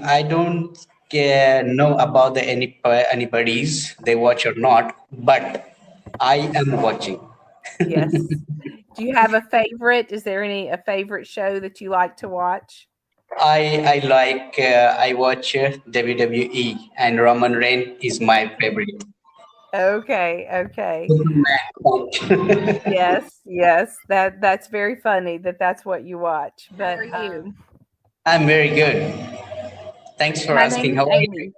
I don't know about the anybody's they watch or not, but I am watching. Yes. Do you have a favorite? Is there a favorite show that you like to watch? I watch WWE, and Roman Reigns is my favorite. Okay, okay. Superman. Yes, yes. That's very funny that that's what you watch. But how are you? I'm very good. Thanks for My name asking. is How are you? Amy.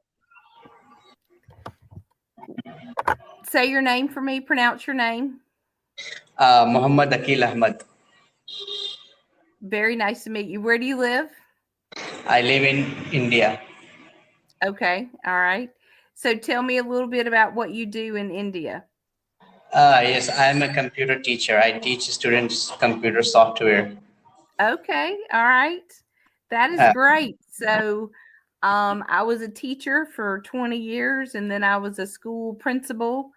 Say your name for me. Pronounce your name. Muhammad Akil Ahmad. Very nice to meet you. Where do you live? I live in India. Okay, all right. So tell me a little bit about what you do in India. Yes, I'm a computer teacher. I teach students computer software. Okay, all right. That is Uh, great. So, I was a teacher for 20 years and then I was a school principal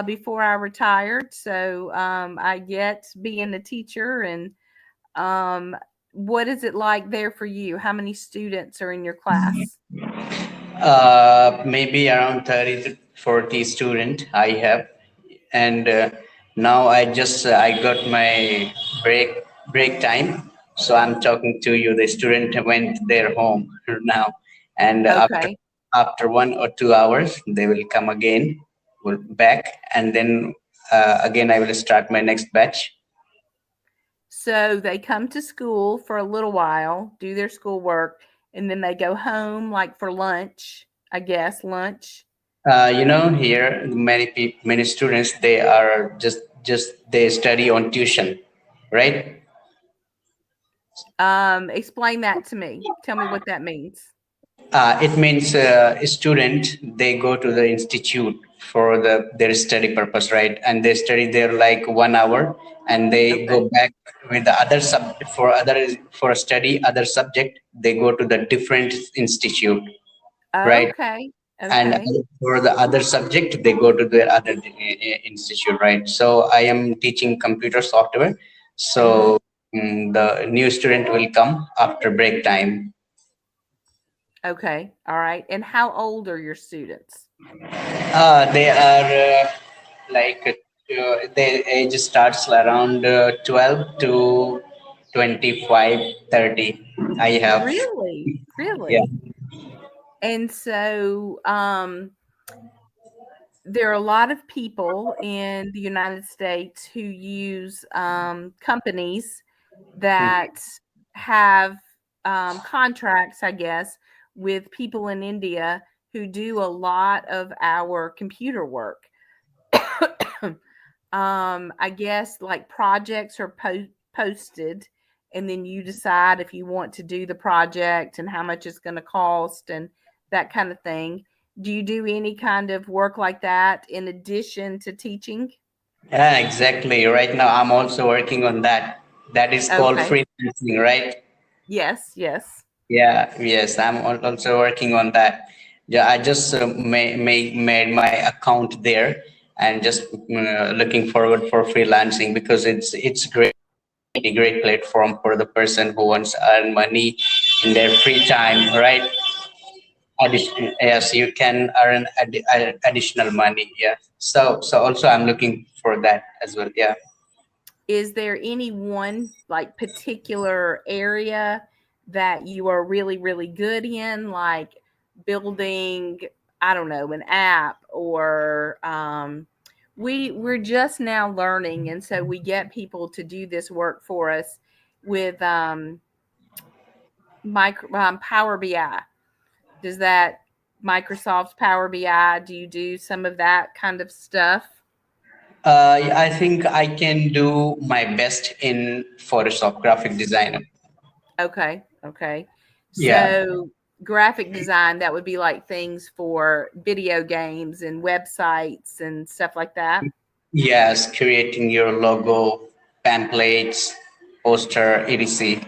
before I retired. So, I get being a teacher and um, what is it like there for you? How many students are in your class? Maybe around 30 to 40 student I have, and now I got my break time, so I'm talking to you. The student went their home now, and Okay. after 1 or 2 hours they will come again, will back, and then again I will start my next batch. So they come to school for a little while, do their schoolwork, and then they go home like for lunch, I guess, lunch. Here many students they are just they study on tuition, right? Explain that to me. Tell me what that means. It means a student they go to the institute for their study purpose, right? And they study there like 1 hour, and they Okay. go back with the other subject for a study other subject. They go to the different institute, right? Okay. And Okay. for the other subject, they go to the other institute, right? So I am teaching computer software. Mhm. So the new student will come after break time. Okay. All right. And how old are your students? They are their age starts around 12 to 25, 30. I have, Really? yeah. Really? And so there are a lot of people in the United States who use companies that have contracts, I guess, with people in India who do a lot of our computer work. I guess like projects are posted, and then you decide if you want to do the project and how much it's going to cost and that kind of thing. Do you do any kind of work like that in addition to teaching? Yeah, exactly. Right now, I'm also working on that. That is called Okay. freelancing, right? Yes, yes. Yeah, yes, I'm also working on that. Yeah, I just made my account there and just looking forward for freelancing because it's great, a great platform for the person who wants to earn money in their free time, right? Yes, you can earn additional money. Yeah. So also I'm looking for that as well. Yeah. Is there any one like particular area that you are really, really good in, like building, I don't know, an app or we're just now learning, and so we get people to do this work for us with Power BI. Does that Microsoft's Power BI? Do you do some of that kind of stuff? I think I can do my best in Photoshop graphic designer. Okay, okay. Yeah. So graphic design, that would be like things for video games and websites and stuff like that. Yes, creating your logo, pamphlets, poster, etc.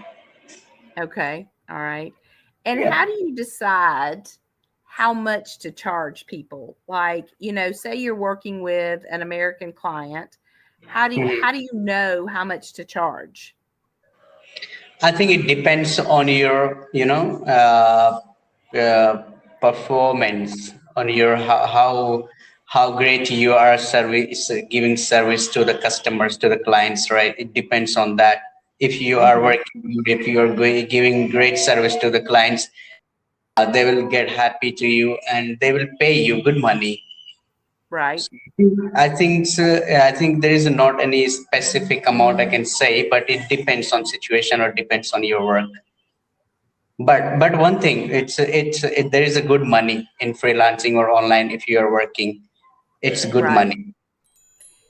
Okay, all right. And Yeah. how do you decide how much to charge people? Like, say you're working with an American client, Mhm. how do you know how much to charge? I think it depends on your, uh, performance, on your how great you are service giving service to the customers, to the clients, right? It depends on that. If you are Hmm. working good, if you are giving great service to the clients, they will get happy to you and they will pay you good money. Right. I think there is not any specific amount I can say, but it depends on situation or depends on your work. But one thing, there is a good money in freelancing or online if you are working. It's good Right. money.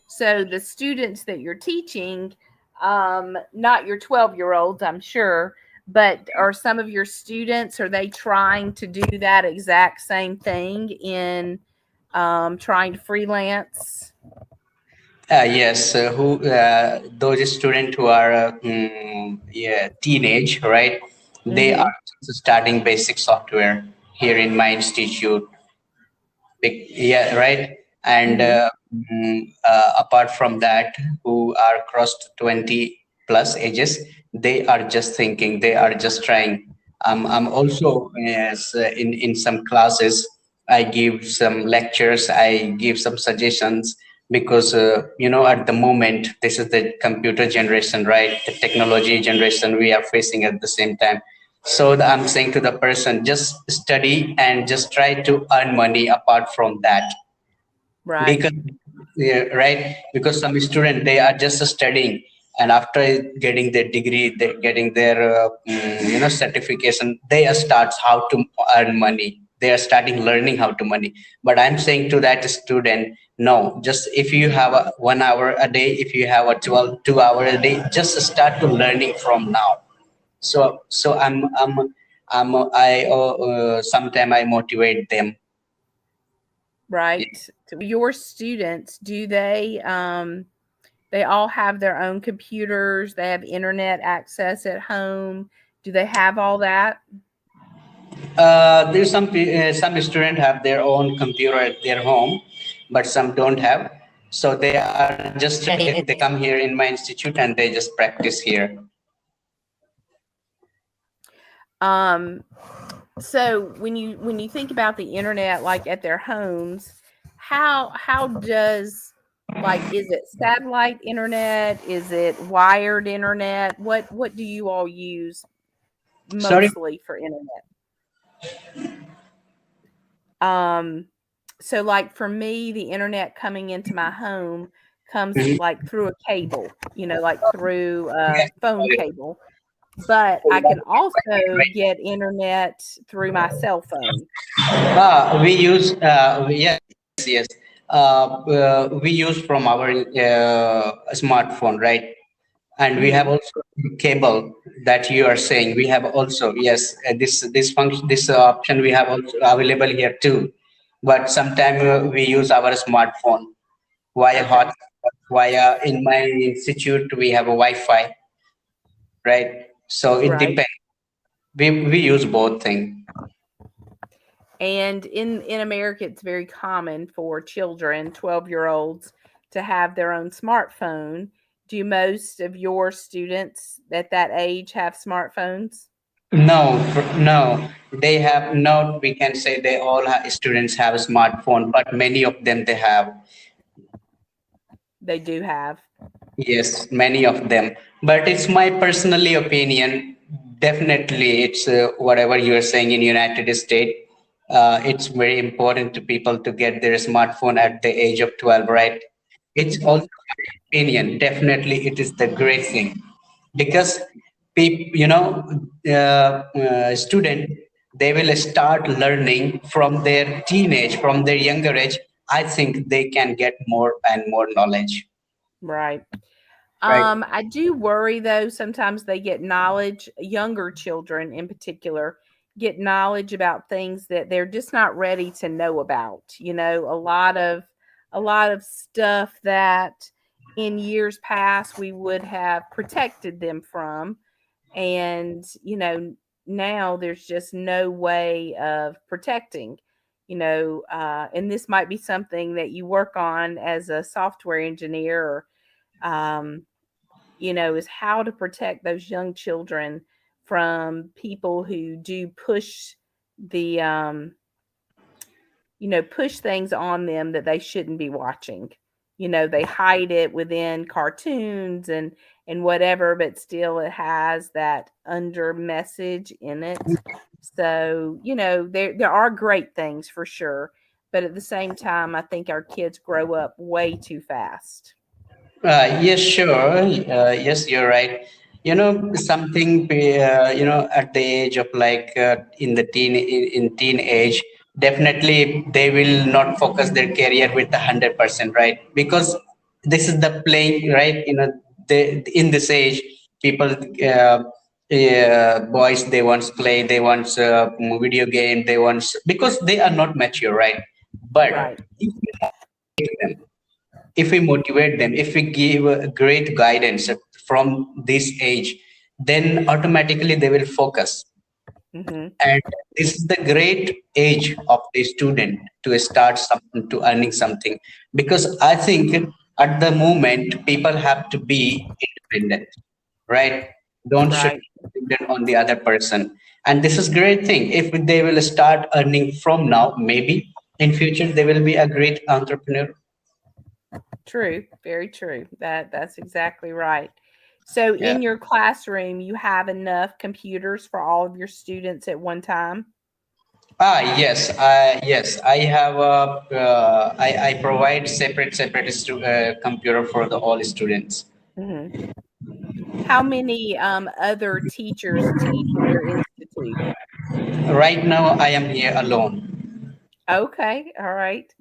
So the students that you're teaching, not your 12-year-olds, I'm sure, but are some of your students, are they trying to do that exact same thing in trying to freelance? Yes, who those students who are yeah, teenage, right? They Mm-hmm. are starting basic software here in my institute. Yeah, right. And Mm-hmm. apart from that, who are crossed 20 plus ages, they are just thinking, they are just trying. I'm also, yes, in some classes, I give some lectures, I give some suggestions because, at the moment, this is the computer generation, right? The technology generation we are facing at the same time. So I'm saying to the person, just study and just try to earn money apart from that. Right. Because, yeah, right? Because some student they are just studying, and after getting their degree, they getting their certification, they starts how to earn money. They are starting learning how to money. But I'm saying to that student, no, just if you have a 1 hour a day, if you have a 2 hour a day, just start to learning from now. So I sometime I motivate them. Right. So your students, do they all have their own computers, they have internet access at home? Do they have all that? There's some students have their own computer at their home, but some don't have. So they are just they come here in my institute and they just practice here. Um so when you think about the internet like at their homes, how does, like, is it satellite internet, is it wired internet, what do you all use Sorry. mostly for internet? um so like for me, the internet coming into my home comes Mhm. like through a cable, like through a Yes, phone got it. cable, but I can also get internet through my cell phone. We use yes, yes. We use from our smartphone, right? And we have Mhm. also cable that you are saying. We have also, yes, this function, this option we have also available here too. But sometimes we use our smartphone via Okay. hot, via in my institute we have a Wi-Fi, right? So it Right. depends. We use both things. And in America, it's very common for children, 12-year-olds, to have their own smartphone. Do most of your students at that age have smartphones? No, no, they have not. We can say they all students have a smartphone, but many of them they have. They do have. Yes, many of them. But it's my personally opinion. Definitely, it's whatever you are saying in United States. It's very important to people to get their smartphone at the age of 12, right? It's also Mhm. my opinion. Definitely, it is the great thing because people, student, they will start learning from their teenage, from their younger age. I think they can get more and more knowledge, Right. right? I do worry though, sometimes they get knowledge, younger children in particular, get knowledge about things that they're just not ready to know about. A lot of stuff that in years past we would have protected them from, and now there's just no way of protecting. And this might be something that you work on as a software engineer, or is how to protect those young children from people who do push the push things on them that they shouldn't be watching. They hide it within cartoons and whatever, but still it has that under message in it. So, there are great things for sure, but at the same time, I think our kids grow up way too fast. Yes, sure. Yes, you're right. Something, at the age of like in the in teenage, definitely they will not focus their career with 100%, right? Because this is the playing, right? In this age, people, boys, they want play, they want video game, they want because they are not mature, right? But Right. if we motivate them, if we give great guidance from this age, then automatically they will focus. Mhm. And this is the great age of the student to start something, to earning something. Because I think at the moment, people have to be independent, right? Don't should Right. be dependent on the other person. And this is great thing. If they will start earning from now, maybe in future they will be a great entrepreneur. True. Very true. That's exactly right. So Yeah. in your classroom, you have enough computers for all of your students at one time? Yes, yes. I have I provide separate computer for the all students. Mhm. How many other teachers teach in your institute? Right now, I am here alone. Okay, all right.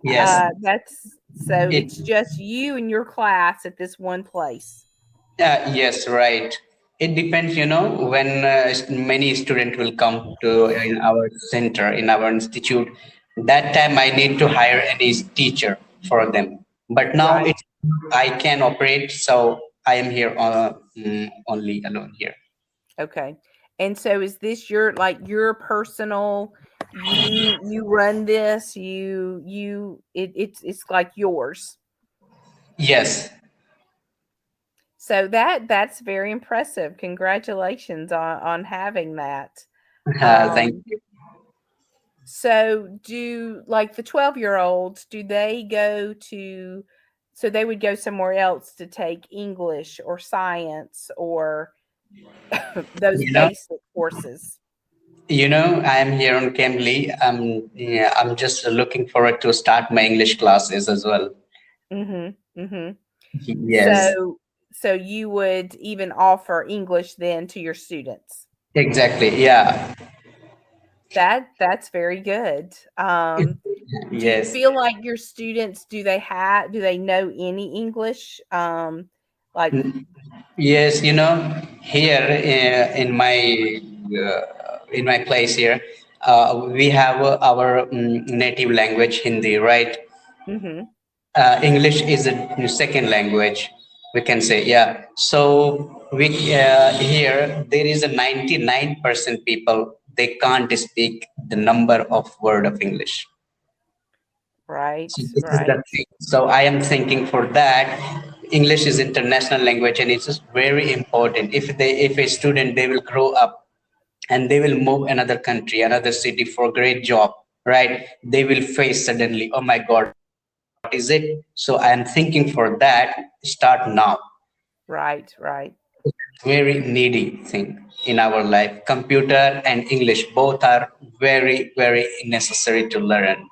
Yes, That's so it. it's just you and your class at this one place. Yes, right. It depends. When many students will come to in our center in our institute. That time I need to hire any teacher for them. But now Right. it's I can operate, so I am here only alone here. Okay. And so is this your personal, you run this, it's like yours. Yes. So that's very impressive. Congratulations on having that. Thank Um you. so do like the 12-year-olds, do they go to so they would go somewhere else to take English or science or those You know, basic courses? I am here on Cambly. Yeah, I'm just looking forward to start my English classes as well. Mhm. Mhm. Yes, So so you would even offer English then to your students. exactly. Yeah. That's very good. Do you Yes. feel like your students, do they know any English? Like Yes, here in my place here, we have our native language Hindi, right? mhm, English is a second language, we can say, yeah. So we here there is a 99% people they can't speak the number of word of English. right, So this is the right, thing. So I am thinking for that, English is international language and it's just very important. If a student they will grow up and they will move another country, another city for great job, right? They will face suddenly, oh my God, what is it? So I am thinking for that, start now. right, right, Very needy thing in our life. Computer and English both are very, very necessary to learn.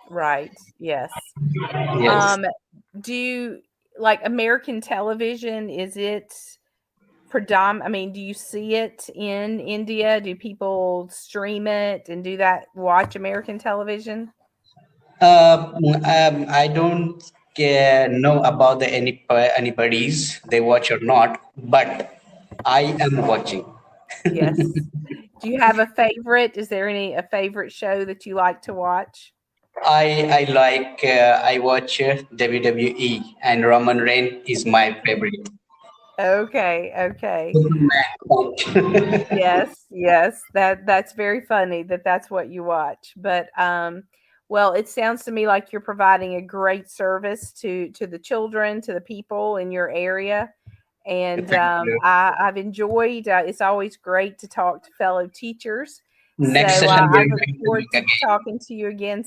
right. Yes. Yes. Um, do you like American television? Is it I mean, do you see it in India? Do people stream it and do that, watch American television? I don't know about anybody's they watch or not, but I am watching. Yes. Do you have a favorite? Is there a favorite show that you like to watch? I watch WWE and Roman Reigns is my favorite. Okay, okay. Superman. Yes, yes. That's very funny that that's what you watch. But well, it sounds to me like you're providing a great service to the children, to the people in your area. And Thank you. I've enjoyed. It's always great to talk to fellow teachers, So Next session we I are look going to forward meet to again. talking to you again